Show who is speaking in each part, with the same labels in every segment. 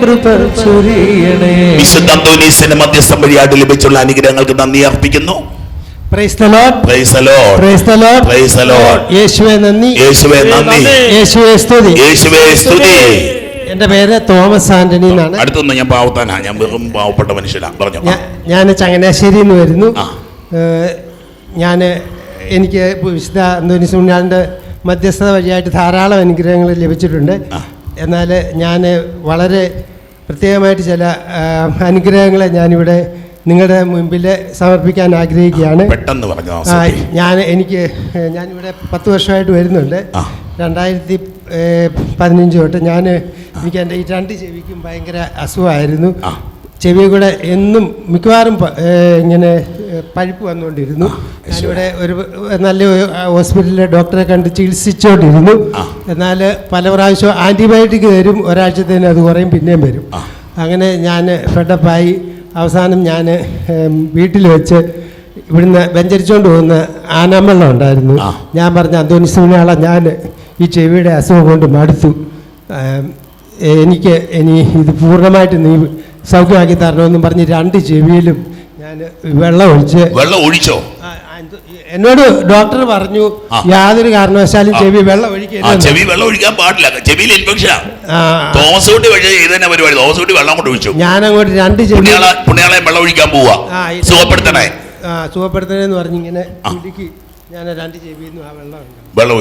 Speaker 1: കൃപ ചൊരിയണേ.
Speaker 2: വിശുദ്ധ അന്തോനീസിന്റെ മധ്യസ്ഥം വഴിയായിട്ട് ലഭിച്ചുള്ള അനുഗ്രഹങ്ങൾക്ക് നന്ദി അർപ്പിക്കുന്നു.
Speaker 1: Praise the Lord,
Speaker 2: praise the Lord,
Speaker 1: praise the Lord,
Speaker 2: praise the Lord.
Speaker 1: യേശുവേ നന്ദി, യേശുവേ നന്ദി, യേശുവേ സ്തുതി,
Speaker 2: യേശുവേ സ്തുതി.
Speaker 1: എന്റെ പേര് തോമസ് ആന്റണി എന്നാണ്.
Speaker 2: അടുത്തൊന്നും ഞാൻ പാവത്താനാ, ഞാൻ വെറും പാവപ്പെട്ട മനുഷ്യനാ. പറഞ്ഞു.
Speaker 1: ഞാൻ ചങ്ങനാശ്ശേരിയിൽ നിന്ന് വരുന്നു. എനിക്ക് വിശുദ്ധ അന്തോനീസ് പുണ്യാളന്റെ മധ്യസ്ഥത വഴിയായിട്ട് ധാരാളം അനുഗ്രഹങ്ങൾ ലഭിച്ചിട്ടുണ്ട്. എന്നാൽ ഞാൻ വളരെ പ്രത്യേകമായിട്ട് ചില അനുഗ്രഹങ്ങളെ ഞാനിവിടെ നിങ്ങളുടെ മുമ്പിൽ സമർപ്പിക്കാൻ ആഗ്രഹിക്കുകയാണ്.
Speaker 2: പെട്ടെന്ന് പറഞ്ഞു.
Speaker 1: ഞാനിവിടെ 10 വർഷമായിട്ട് വരുന്നുണ്ട്. 2015 തൊട്ട് എനിക്ക് എൻ്റെ ഈ 2 ചെവിക്കും ഭയങ്കര അസുഖമായിരുന്നു. ചെവി കൂടെ എന്നും മിക്കവാറും ഇങ്ങനെ പഴുപ്പ് വന്നുകൊണ്ടിരുന്നു. ഞാനിവിടെ ഒരു നല്ല ഹോസ്പിറ്റലിലെ ഡോക്ടറെ കണ്ട് ചികിത്സിച്ചുകൊണ്ടിരുന്നു. എന്നാൽ പല പ്രാവശ്യം ആൻറ്റിബയോട്ടിക് തരും, ഒരാഴ്ചത്തേന് അത് കുറയും, പിന്നെയും വരും. അങ്ങനെ ഞാൻ ഫെഡപ്പായി അവസാനം ഞാൻ വീട്ടിൽ വെച്ച് ഇവിടുന്ന് വെഞ്ചരിച്ചുകൊണ്ട് പോകുന്ന ആനമ്മള്ളം ഉണ്ടായിരുന്നു. ഞാൻ പറഞ്ഞ അന്തോനീസ് പുണ്യാള, ഞാൻ ഈ ചെവിയുടെ അസുഖം കൊണ്ട് മടുത്തു, എനിക്ക് ഇനി ഇത് പൂർണ്ണമായിട്ട് നീ സൗഖ്യമാക്കി തരണമെന്നും പറഞ്ഞ് 2 ചെവിയിലും ഞാൻ വെള്ളം ഒഴിച്ചോ. എന്നോട് ഡോക്ടർ പറഞ്ഞു യാതൊരു കാരണവശാലും ചെവി വെള്ളം ഒഴിക്കാൻ
Speaker 2: പാടില്ല, ചെവിയിൽ ഇൻഫെക്ഷൻ.
Speaker 1: ഞാനങ്ങോട്ട് 2 ചെവി
Speaker 2: വെള്ളം ഒഴിക്കാൻ പോവാ,
Speaker 1: സുഖപ്പെടുത്തണേന്ന് പറഞ്ഞ് ഇങ്ങനെ ഞാൻ 2 ചെവിയിൽ നിന്നും ആ
Speaker 2: വെള്ളം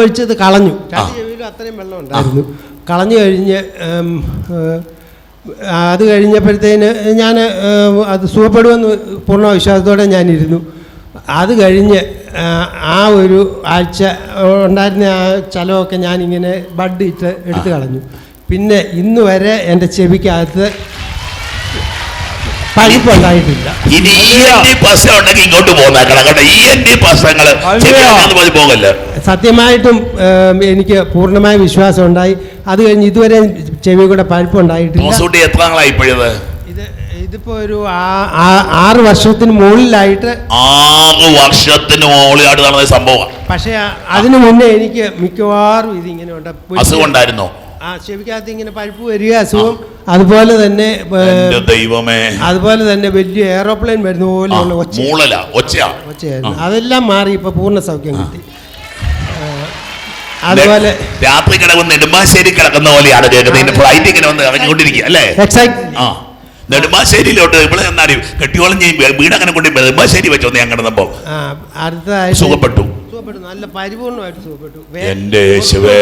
Speaker 1: ഒഴിച്ചത് കളഞ്ഞു. 2 ചെവിയിലും അത്രയും വെള്ളം ഉണ്ടായിരുന്നു. കളഞ്ഞു കഴിഞ്ഞ് അത് കഴിഞ്ഞപ്പോഴത്തേന് ഞാൻ അത് സുഖപ്പെടുമെന്ന് പൂർണ്ണ വിശ്വാസത്തോടെ ഞാനിരുന്നു. അത് കഴിഞ്ഞ് ആ ഒരു ആഴ്ച ഉണ്ടായിരുന്ന ആ ചലമൊക്കെ ഞാനിങ്ങനെ ബഡ് ഇട്ട് എടുത്തു കളഞ്ഞു. പിന്നെ ഇന്ന് വരെ എൻ്റെ ചെവിക്കകത്ത് പഴുപ്പുണ്ടായിട്ടില്ല. സത്യമായിട്ടും എനിക്ക് പൂർണ്ണമായ വിശ്വാസം ഉണ്ടായി. അത് കഴിഞ്ഞ് ഇതുവരെ ചെവി കൂടെ പഴുപ്പുണ്ടായിട്ടില്ല. ഇതിപ്പോ ഒരു 6 വർഷത്തിന് മുകളിലായിട്ട്.
Speaker 2: 6 വർഷത്തിന് മുകളിലായിട്ട് നടന്ന സംഭവം.
Speaker 1: പക്ഷെ അതിനു മുന്നേ എനിക്ക് മിക്കവാറും ഇതിങ്ങനെ
Speaker 2: ഉണ്ടായിരുന്നു.
Speaker 1: ചെവിക്കകത്ത് ഇങ്ങനെ പഴുപ്പ് വരിക അസുഖം. അതുപോലെ തന്നെ വലിയ എയറോപ്ലെയിൻ വരുന്ന പോലെയുള്ള ഒച്ചയായിരുന്നു. അതെല്ലാം മാറി ഇപ്പൊ പൂർണ്ണ സൗഖ്യം കിട്ടി. അതുപോലെ
Speaker 2: രാത്രി കിടക്കുന്ന നെടുമ്പാശ്ശേരി കിടക്കുന്ന പോലെയാണ് കേൾക്കുന്നത്. ഫ്ലൈറ്റ് ഇങ്ങനെ വന്ന് ഇറങ്ങിക്കൊണ്ടിരിക്കുക അല്ലേ? നെടുമ്പാശ്ശേരിയിലോട്ട് ഇവിടെ എന്നാലും കെട്ടിയോളം വീട് അങ്ങനെ കൊണ്ട് നെടുമ്പാശ്ശേരി വെച്ചോ ഞാൻ കിടന്നപ്പോ സുഖപ്പെട്ടു.
Speaker 1: നല്ല പരിപൂർണമായിട്ട് സുഖപ്പെട്ടു.
Speaker 2: എന്റെ യേശുവേ,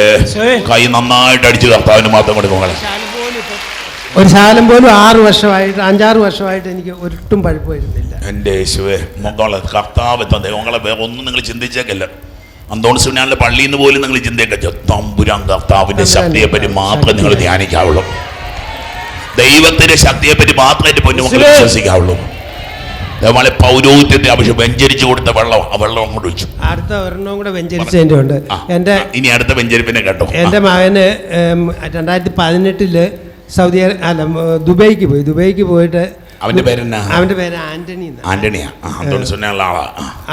Speaker 2: കൈ നന്നായിട്ട് അടിച്ചു കർത്താവിന് മാത്രം കൊടുക്കും.
Speaker 1: ഒരു ശാലം പോലും 5-6 വർഷമായിട്ട് എനിക്ക് ഒരിട്ടും പഴുപ്പ് വരുന്നില്ല.
Speaker 2: എന്റെ യേശുവേ, കർത്താവ് നിങ്ങളെ വേറെ ഒന്നും നിങ്ങൾ ചിന്തിച്ചേക്കല്ല. അന്തോണീസ് പുണ്യാളന്റെ പള്ളിയിൽ നിന്ന് പോലും നിങ്ങൾ ചിന്തയൊക്കെ തമ്പുരാൻ കർത്താവിന്റെ ശക്തിയെ പറ്റി മാത്രമേ നിങ്ങൾ ധ്യാനിക്കാവുള്ളൂ. ദൈവത്തിന്റെ ശക്തിയെ പറ്റി മാത്രമേ പൊന്നുമക്കൾ വിശ്വസിക്കാവുള്ളൂ. നമ്മളെ പൗരോഹിത്യത്തെ ആവശ്യം വെഞ്ചരിച്ചു കൊടുത്ത വെള്ളം അങ്ങോട്ട് ഒഴിച്ചു.
Speaker 1: അടുത്ത ഒരെണ്ണം കൂടെ വെഞ്ചരിച്ചതിൻ്റെ ഉണ്ട്.
Speaker 2: ഇനി അടുത്ത വെഞ്ചരിപ്പിനെ കേട്ടോ.
Speaker 1: എൻ്റെ മകന് 2018 ദുബൈക്ക് പോയിട്ട്
Speaker 2: അവന്റെ
Speaker 1: പേര്
Speaker 2: ആന്റണിയാ.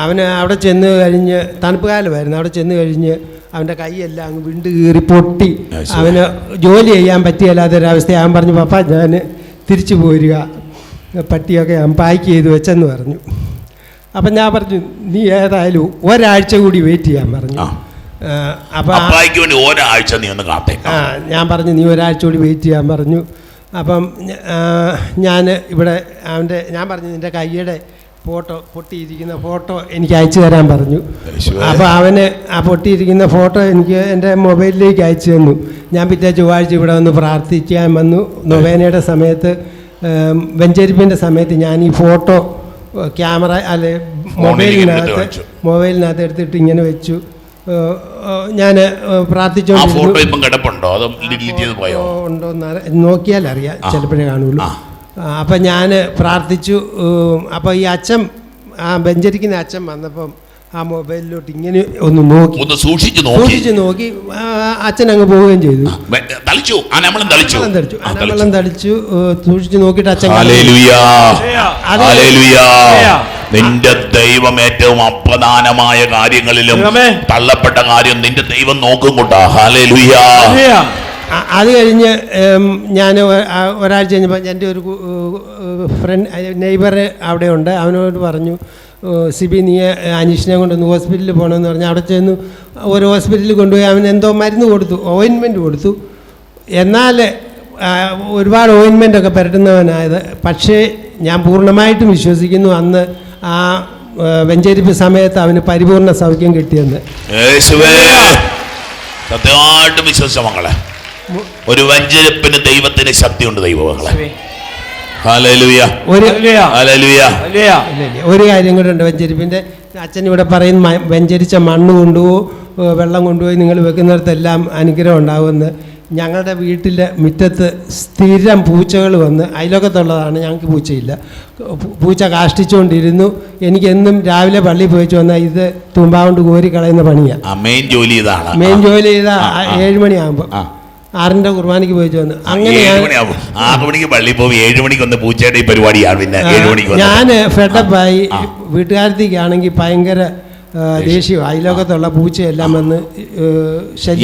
Speaker 1: അവന് അവിടെ ചെന്ന് കഴിഞ്ഞ് തണുപ്പ് കാലമായിരുന്നു. അവിടെ ചെന്ന് കഴിഞ്ഞ് അവൻ്റെ കൈയെല്ലാം അങ്ങ് വിണ്ട് കീറി പൊട്ടി. അവന് ജോലി ചെയ്യാൻ പറ്റിയല്ലാത്തൊരവസ്ഥ. അവൻ പറഞ്ഞു, പപ്പ ഞാൻ തിരിച്ചു പോരുക, പട്ടിയൊക്കെ ഞാൻ പാക്ക് ചെയ്ത് വെച്ചെന്ന് പറഞ്ഞു. അപ്പം ഞാൻ പറഞ്ഞു, നീ ഏതായാലും ഒരാഴ്ച കൂടി വെയിറ്റ് ചെയ്യാൻ പറഞ്ഞു. അപ്പം ഞാൻ പറഞ്ഞു, നീ ഒരാഴ്ച കൂടി വെയിറ്റ് ചെയ്യാൻ പറഞ്ഞു. അപ്പം ഞാൻ ഇവിടെ ഞാൻ പറഞ്ഞു, നിൻ്റെ കൈയുടെ പൊട്ടിയിരിക്കുന്ന ഫോട്ടോ എനിക്ക് അയച്ചു തരാൻ പറഞ്ഞു. അപ്പോൾ അവന് ആ പൊട്ടിയിരിക്കുന്ന ഫോട്ടോ എനിക്ക് എൻ്റെ മൊബൈലിലേക്ക് അയച്ചു തന്നു. ഞാൻ പിറ്റേ ചൊവ്വാഴ്ച ഇവിടെ വന്ന് പ്രാർത്ഥിക്കാൻ വന്നു. നൊവേനയുടെ സമയത്ത്, വെഞ്ചരിപ്പിൻ്റെ സമയത്ത് ഞാൻ ഈ ഫോട്ടോ മൊബൈലിനകത്ത് എടുത്തിട്ട് ഇങ്ങനെ വെച്ചു. ഞാൻ പ്രാർത്ഥിച്ചോണ്ടോന്ന് നോക്കിയാൽ അറിയാം, ചിലപ്പോഴേ കാണുള്ളൂ. അപ്പം ഞാൻ പ്രാർത്ഥിച്ചു. അപ്പോൾ ഈ അച്ഛൻ, വെഞ്ചരിക്കുന്ന അച്ഛൻ വന്നപ്പം ആ മൊബൈലിലോട്ട് ഇങ്ങനെ ഒന്ന് സൂക്ഷിച്ചു നോക്കി അച്ഛൻ അങ്ങ് പോവുകയും ചെയ്തു. അനമളം തളിച്ചു സൂക്ഷിച്ചു നോക്കിയിട്ട് അച്ഛൻ,
Speaker 2: നിന്റെ ദൈവം ഏറ്റവും അപ്രധാനമായ കാര്യങ്ങളിലും തള്ളപ്പെട്ട കാര്യം നിന്റെ ദൈവം നോക്കും കൂട്ടാ. ഹല്ലേലൂയ.
Speaker 1: അത് കഴിഞ്ഞ് ഞാൻ ഒരാഴ്ച കഴിഞ്ഞപ്പോൾ എൻ്റെ ഒരു ഫ്രണ്ട് നെയ്ബർ അവിടെ ഉണ്ട്, അവനോട് പറഞ്ഞു, സിബി നീ അനീഷിനെ കൊണ്ടൊന്ന് ഹോസ്പിറ്റലിൽ പോകണമെന്ന് പറഞ്ഞു. അവിടെ ചെന്ന് ഒരു ഹോസ്പിറ്റലിൽ കൊണ്ടുപോയി അവൻ എന്തോ മരുന്ന് കൊടുത്തു, ഓയിൻമെൻറ്റ് കൊടുത്തു. എന്നാൽ ഒരുപാട് ഓയിൻമെൻറ്റൊക്കെ പുരട്ടുന്നവനായത്. പക്ഷേ ഞാൻ പൂർണ്ണമായിട്ടും വിശ്വസിക്കുന്നു അന്ന് ആ വെഞ്ചരിപ്പ് സമയത്ത് അവന് പരിപൂർണ സൗഖ്യം കിട്ടിയെന്ന്.
Speaker 2: സത്യമായിട്ടും വിശ്വസിച്ച മക്കളെ, ഒരു വെഞ്ചരിപ്പിന് ദൈവത്തിന് ശക്തിയുണ്ട്. ദൈവമക്കളെ
Speaker 1: ഒരു കാര്യം കൂടെ ഉണ്ട് വെഞ്ചരിപ്പിൻ്റെ. അച്ഛൻ ഇവിടെ പറയും വെഞ്ചരിച്ച മണ്ണ് കൊണ്ടുപോകും, വെള്ളം കൊണ്ടുപോയി നിങ്ങൾ വെക്കുന്നിടത്തെല്ലാം അനുഗ്രഹം ഉണ്ടാകുമെന്ന്. ഞങ്ങളുടെ വീട്ടിലെ മുറ്റത്ത് സ്ഥിരം പൂച്ചകൾ വന്ന്, അയലോക്കത്തുള്ളതാണ്, ഞങ്ങൾക്ക് പൂച്ചയില്ല, പൂച്ച കാഷ്ടിച്ചുകൊണ്ടിരുന്നു. എനിക്കെന്നും രാവിലെ പള്ളിയിൽ പോയിച്ചു വന്നാൽ ഇത് തുമ്പാകൊണ്ട് കോരി കളയുന്ന പണിയാണ്.
Speaker 2: മെയിൻ ജോലി ചെയ്താൽ
Speaker 1: 7 മണിയാകുമ്പോൾ 6ന്റെ കുർബാനയ്ക്ക് പോയിച്ചു വന്നു. അങ്ങനെ
Speaker 2: 6 മണിക്ക് പള്ളിയിൽ പോകും, 7 മണിക്ക് ഒന്ന് പൂച്ചയുടെ ഈ പരിപാടിയാണ്. പിന്നെ 7 മണിക്ക്
Speaker 1: ഞാൻ ഫെഡപ്പായി. വീട്ടുകാരത്തേക്കാണെങ്കിൽ ഭയങ്കര ദേഷ്യം, അയലോകത്തുള്ള പൂച്ചയെല്ലാം വന്ന്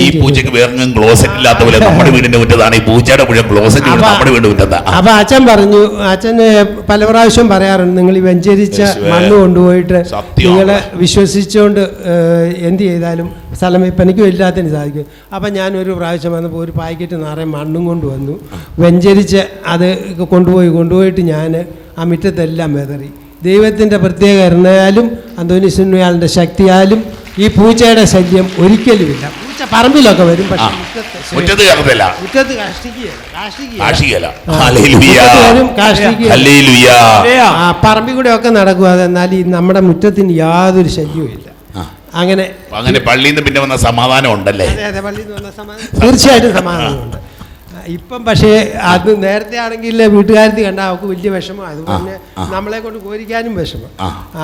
Speaker 2: ഈ പൂച്ചക്ക് വേറെ ക്ലോസറ്റ് ഇല്ലാത്ത പോലെ നമ്മുടെ വീടിന്റെ മുറ്റത്താണ് ഈ പൂച്ചയുടെ മുഴുവൻ ക്ലോസറ്റ് നമ്മുടെ വീടിന്റെ മുറ്റത്താണ്.
Speaker 1: അപ്പൊ അച്ഛൻ പറഞ്ഞു, അച്ഛന് പല പ്രാവശ്യം പറയാറുണ്ട്, നിങ്ങൾ ഈ വെഞ്ചരിച്ച മണ്ണ് കൊണ്ടുപോയിട്ട് നിങ്ങളെ വിശ്വസിച്ചുകൊണ്ട് എന്ത് ചെയ്താലും സ്ഥലം വിൽപ്പനയ്ക്കും എല്ലാത്തിനും സാധിക്കും. അപ്പം ഞാനൊരു പ്രാവശ്യം വന്നപ്പോൾ ഒരു പാക്കറ്റ് നിറയെ മണ്ണും കൊണ്ടുവന്നു. വെഞ്ചരിച്ച് അത് കൊണ്ടുപോയിട്ട് ഞാൻ ആ മുറ്റത്തെല്ലാം വെതറി. ദൈവത്തിൻ്റെ പ്രത്യേക കരുണയാലും അന്തോനീസുയാളിൻ്റെ ശക്തിയാലും ഈ പൂച്ചയുടെ ശല്യം ഒരിക്കലുമില്ല. പൂച്ച പറമ്പിലൊക്കെ വരും, പക്ഷേ മുറ്റത്ത് പറമ്പിൽ കൂടെ ഒക്കെ നടക്കും. അതെന്നാൽ ഈ നമ്മുടെ മുറ്റത്തിന് യാതൊരു ശല്യവും ഇല്ല. അങ്ങനെ
Speaker 2: പള്ളിയിൽ നിന്ന് പിന്നെ വന്ന സമാധാനം ഉണ്ടല്ലേ?
Speaker 1: അതെ, പള്ളിയിൽ നിന്ന് വന്ന സമാധാനം, തീർച്ചയായിട്ടും സമാധാനമുണ്ട്. ഇപ്പം പക്ഷേ അത് നേരത്തെ ആണെങ്കിൽ വീട്ടുകാരത്തി കണ്ടാൽ അവൾക്ക് വലിയ വിഷമം, അതുപോലെ നമ്മളെ കൊണ്ട് കോരിക്കാനും വിഷമം.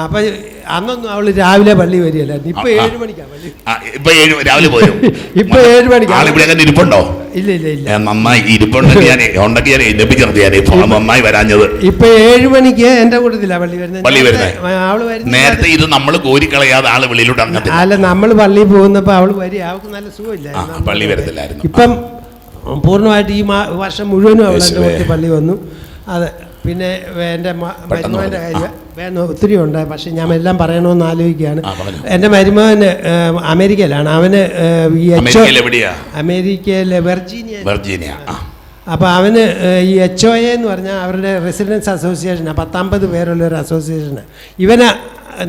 Speaker 1: അപ്പം അന്നൊന്നും അവള് രാവിലെ പള്ളി വരികയല്ലായിരുന്നു. ഇപ്പൊ 7 മണിക്കാണ് പള്ളി. ഇപ്പൊ 7 മണിക്കാണ്.
Speaker 2: ഇരിപ്പുണ്ടോ?
Speaker 1: ഇല്ല.
Speaker 2: നന്നായി ഇരിപ്പുണ്ടെങ്കിൽ ഞാൻ നന്നായി വരാഞ്ഞത്.
Speaker 1: ഇപ്പൊ 7 മണിക്ക് എന്റെ കൂട്ടത്തിലാണ് പള്ളി വരുന്നത്. അവള് വരുന്നത്
Speaker 2: നേരത്തെ ഇത് നമ്മൾ കോരിക്കളയാതെ ആള് വെളിയിലോട്ട് അങ്ങനെ
Speaker 1: അല്ല, നമ്മൾ പള്ളിയിൽ പോകുന്നപ്പോ അവള് വരിക, അവൾക്ക് നല്ല സുഖമില്ലായിരുന്നു,
Speaker 2: പള്ളി വരത്തില്ലായിരുന്നു.
Speaker 1: ഇപ്പം പൂർണ്ണമായിട്ട് ഈ വർഷം മുഴുവനും അവൾ എൻ്റെ കൂട്ടി പള്ളി വന്നു. അത് പിന്നെ എൻ്റെ മരുമോൻ്റെ കാര്യം വേണം ഒത്തിരി ഉണ്ട്, പക്ഷെ ഞാൻ എല്ലാം പറയണമെന്ന് ആലോചിക്കുകയാണ്. എൻ്റെ മരുമോന് അമേരിക്കയിലാണ്. അവന് അമേരിക്കയിലെ വെർജീനിയ. അപ്പോൾ അവന് ഈ HOA എന്ന് പറഞ്ഞാൽ അവരുടെ റെസിഡൻസ് അസോസിയേഷനാണ്, 10-50 പേരുള്ള ഒരു അസോസിയേഷനാണ്. ഇവന്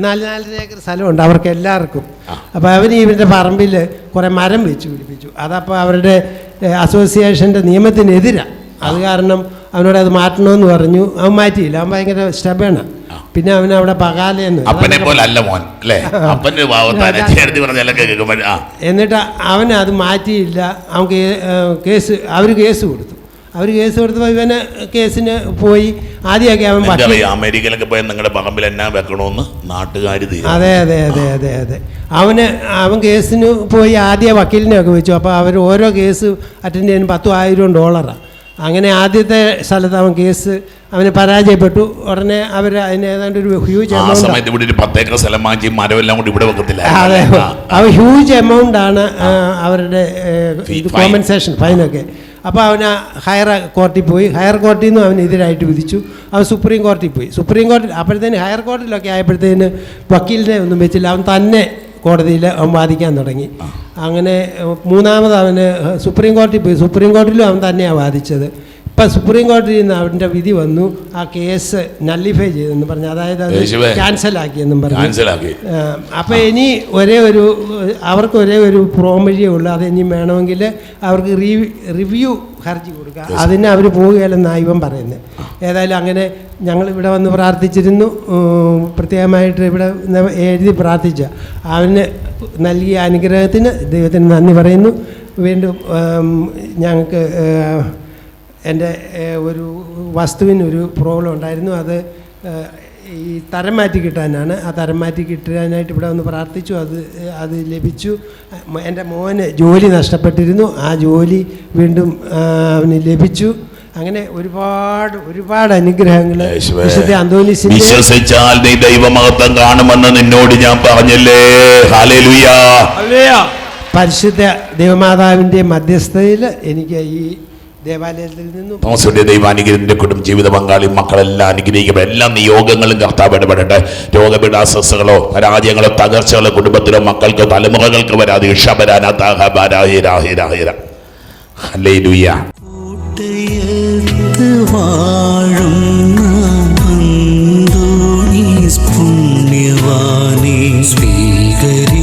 Speaker 1: 4-4 ഏക്കർ സ്ഥലമുണ്ട് അവർക്ക് എല്ലാവർക്കും. അപ്പോൾ അവന് ഇവൻ്റെ പറമ്പിൽ കുറേ മരം വെച്ച് പിടിപ്പിച്ചു. അതപ്പോൾ അവരുടെ അസോസിയേഷൻ്റെ നിയമത്തിനെതിരാണ്. അത് കാരണം അവനോട് അത് മാറ്റണമെന്ന് പറഞ്ഞു. അവൻ മാറ്റിയില്ല, അവൻ ഭയങ്കര സ്റ്റബാണ്. പിന്നെ അവൻ അവിടെ പകാലെന്ന് എന്നിട്ട് അവൻ അത് മാറ്റിയില്ല. അവൻ അവർ കേസ് കൊടുത്തു. കൊടുത്തപ്പോൾ ഇവന് കേസിന് പോയി. ആദ്യമൊക്കെ അവൻ
Speaker 2: അമേരിക്കയിലൊക്കെ പോയി നിങ്ങളുടെ പറമ്പിൽ എന്നാ വെക്കണമെന്ന് നാട്ടുകാർ.
Speaker 1: അതെ. അവൻ കേസിന് പോയി. ആദ്യ വക്കീലിനെയൊക്കെ വെച്ചു. അപ്പോൾ അവർ ഓരോ കേസ് അറ്റൻഡ് ചെയ്യാൻ $10,000. അങ്ങനെ ആദ്യത്തെ സ്ഥലത്ത് അവൻ കേസ് അവന് പരാജയപ്പെട്ടു. ഉടനെ അവർ അതിന് ഏതാണ്ട് ഒരു ഹ്യൂജ് അതെ, അവ ഹ്യൂജ് എമൗണ്ടാണ് അവരുടെ കോമ്പൻസേഷൻ ഫൈനൊക്കെ. അപ്പോൾ അവന് ഹയർ കോർട്ടിൽ പോയി. ഹയർ കോർട്ടിൽ നിന്നും അവനെതിരായിട്ട് വിധിച്ചു. അവൻ സുപ്രീം കോടതിയിൽ പോയി. സുപ്രീം കോടതി അപ്പോഴത്തേന് ഹയർ കോടതിയിലൊക്കെ ആയപ്പോഴത്തേന് വക്കീലിനെ ഒന്നും വെച്ചില്ല. അവൻ തന്നെ കോടതിയിൽ അവൻ വാദിക്കാൻ തുടങ്ങി. അങ്ങനെ മൂന്നാമത് അവന് സുപ്രീം കോടതിയിൽ പോയി. സുപ്രീം കോടതിയിലും അവൻ തന്നെയാണ് വാദിച്ചത്. ഇപ്പം സുപ്രീം കോടതിയിൽ നിന്ന് അവൻ്റെ വിധി വന്നു. ആ കേസ് നള്ളിഫൈ ചെയ്തെന്ന് പറഞ്ഞു, അതായത് അത് ക്യാൻസലാക്കിയെന്നും പറഞ്ഞു. അപ്പോൾ ഇനി അവർക്ക് ഒരേ ഒരു പ്രോമഴിയേ ഉള്ളൂ. അത് ഇനി വേണമെങ്കിൽ അവർക്ക് റിവ്യൂ ഹർജി കൊടുക്കുക. അതിന് അവർ പോവുകയല്ലെന്നാണ് ഇവൻ പറയുന്നത്. ഏതായാലും അങ്ങനെ ഞങ്ങളിവിടെ വന്ന് പ്രാർത്ഥിച്ചിരുന്നു. പ്രത്യേകമായിട്ട് ഇവിടെ എഴുതി പ്രാർത്ഥിച്ച അവന് നൽകിയ അനുഗ്രഹത്തിന് ദൈവത്തിന് നന്ദി പറയുന്നു. വീണ്ടും ഞങ്ങൾക്ക് എൻ്റെ ഒരു വസ്തുവിനൊരു പ്രോബ്ലം ഉണ്ടായിരുന്നു. അത് ഈ തരം മാറ്റി കിട്ടാനാണ്. ആ തരം മാറ്റി കിട്ടാനായിട്ട് ഇവിടെ ഒന്ന് പ്രാർത്ഥിച്ചു. അത് ലഭിച്ചു. എൻ്റെ മോന് ജോലി നഷ്ടപ്പെട്ടിരുന്നു. ആ ജോലി വീണ്ടും അവന് ലഭിച്ചു. അങ്ങനെ ഒരുപാട് അനുഗ്രഹങ്ങൾ വിശുദ്ധ അന്തോനീസിന്റെ.
Speaker 2: വിശ്വസിച്ചാൽ നീ ദൈവമഹത്വം കാണുമെന്ന് നിന്നോട് ഞാൻ പറഞ്ഞില്ലേ? ഹല്ലേലൂയ.
Speaker 1: പരിശുദ്ധ ദേവമാതാവിൻ്റെ മധ്യസ്ഥതയിൽ എനിക്ക് ഈ ദേവാലയത്തിൽ നിന്നും
Speaker 2: തോമസിന്റെ ദൈവാനുഗ്രഹത്തിന്റെ കുടുംബ ജീവിത പങ്കാളി മക്കളെല്ലാം അനുഗ്രഹിക്കപ്പെടും. എല്ലാ നിയോഗങ്ങളും കർത്താവ് ഇടപെടട്ടെ. രോഗപീഠാസ്വസ്ഥകളോ പരാജയങ്ങളോ തകർച്ചകളോ കുടുംബത്തിലോ മക്കൾക്കോ തലമുറകൾക്ക് വരാതെ
Speaker 3: പുണ്യവാനേ സ്വീകരി